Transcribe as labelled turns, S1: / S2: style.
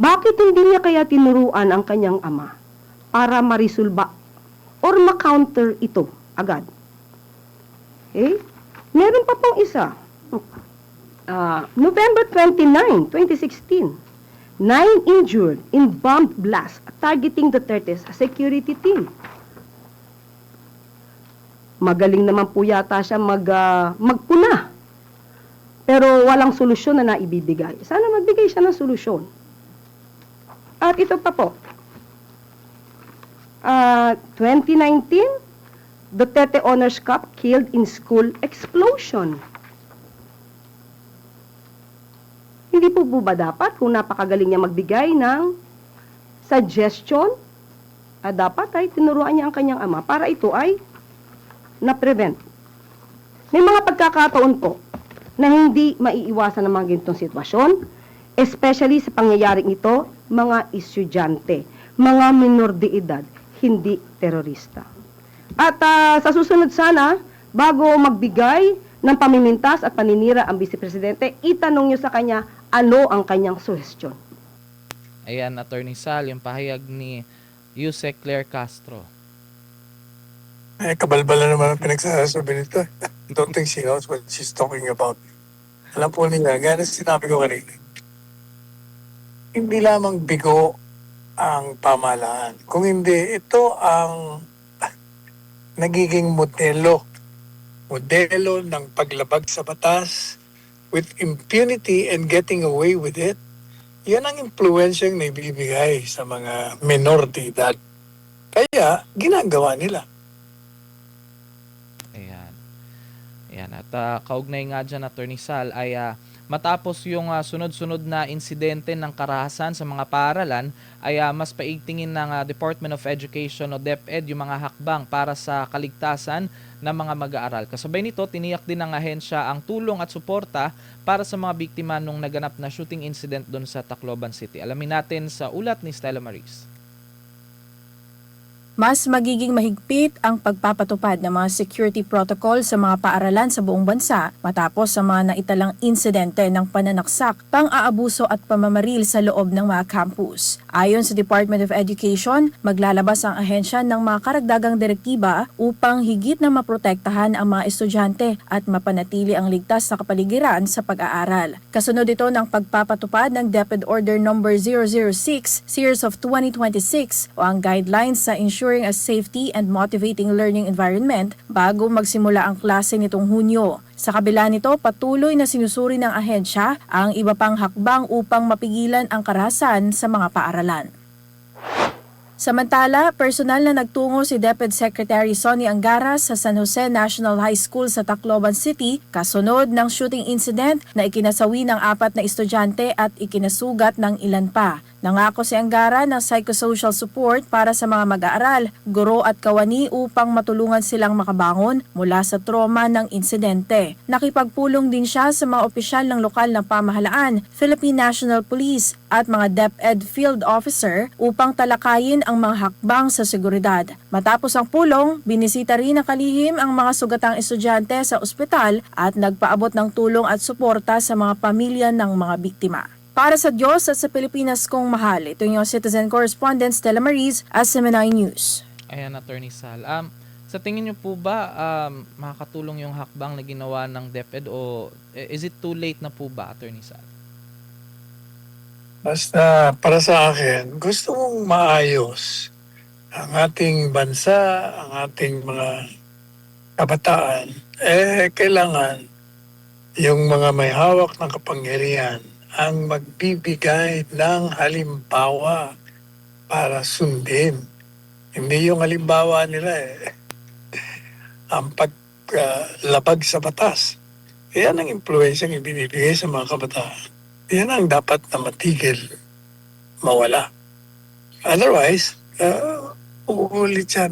S1: Bakit hindi niya kaya tinuruan ang kanyang ama para marisulba or ma-counter ito agad? Okay? Meron pa pong isa. November 29, 2016, 9 injured in bomb blast targeting Duterte's security team. Magaling naman po yata siya magpuna. Pero walang solusyon na naibibigay. Sana magbigay siya ng solusyon. At ito pa po. 2019, Duterte Honors Cup killed in school explosion. Hindi po ba dapat kung napakagaling niya magbigay ng suggestion, dapat ay tinuruan niya ang kanyang ama para ito ay na-prevent. May mga pagkakataon po na hindi maiiwasan ng mga ganitong sitwasyon, especially sa pangyayaring ito, mga estudyante, mga minor de edad, hindi terorista. At sa susunod sana, bago magbigay ng pamimintas at paninira ang Vice Presidente, itanong niyo sa kanya ano ang kanyang suhestyon.
S2: Ayan, Attorney Sal, yung pahayag ni Yusek Claire Castro.
S3: Kabalbala naman ang pinagsasabi nito. I don't think she knows what she's talking about. Alam po niya, gaya sinabi ko kanina, hindi lamang bigo ang pamahalaan. Kung hindi, ito ang nagiging modelo ng paglabag sa batas with impunity and getting away with it. Yan ang impluensyang naibibigay sa mga minor de edad. Kaya, ginagawa nila.
S2: Ayan. Ayan. At kaugnay nga dyan, Attorney Sal, ay matapos yung sunod-sunod na insidente ng karahasan sa mga paaralan, ay mas paigtingin ng Department of Education o DepEd yung mga hakbang para sa kaligtasan ng mga mag-aaral. Kasabay nito, tiniyak din ng ahensya ang tulong at suporta para sa mga biktima nung naganap na shooting incident doon sa Tacloban City. Alamin natin sa ulat ni Stella Maris.
S4: Mas magiging mahigpit ang pagpapatupad ng mga security protocol sa mga paaralan sa buong bansa matapos sa mga naitalang insidente ng pananaksak, pang-aabuso at pamamaril sa loob ng mga campus. Ayon sa Department of Education, maglalabas ang ahensya ng mga karagdagang direktiba upang higit na maprotektahan ang mga estudyante at mapanatili ang ligtas na kapaligiran sa pag-aaral. Kasunod ito ng pagpapatupad ng DepEd Order No. 006 Series of 2026 o ang guidelines sa ensuring a safety and motivating learning environment bago magsimula ang klase nitong Hunyo. Sa kabila nito, patuloy na sinusuri ng ahensya ang iba pang hakbang upang mapigilan ang karahasan sa mga paaralan. Samantala, personal na nagtungo si DepEd Secretary Sonny Angara sa San Jose National High School sa Tacloban City kasunod ng shooting incident na ikinasawi ng 4 na estudyante at ikinasugat ng ilan pa. Nangako si Angara ng psychosocial support para sa mga mag-aaral, guro at kawani upang matulungan silang makabangon mula sa trauma ng insidente. Nakipagpulong din siya sa mga opisyal ng lokal na pamahalaan, Philippine National Police at mga DepEd Field Officer upang talakayin ang mga hakbang sa seguridad. Matapos ang pulong, binisita rin ng kalihim ang mga sugatang estudyante sa ospital at nagpaabot ng tulong at suporta sa mga pamilya ng mga biktima. Para sa Diyos at sa Pilipinas kong mahal, ito yung Citizen Correspondent Stella Maris, SMNI News.
S2: Ayan, Attorney Sal. Sa tingin niyo po ba makakatulong yung hakbang na ginawa ng DepEd o is it too late na po ba, Attorney Sal?
S3: Basta para sa akin, gusto mong maayos ang ating bansa, ang ating mga kabataan, kailangan yung mga may hawak ng kapangyarihan ang magbibigay ng halimbawa para sundin. Hindi yung halimbawa nila ang paglabag sa batas. Yan ang impluensyang ibinibigay sa mga kabataan. Yan ang dapat na matigil, mawala. Otherwise, mauulit yan.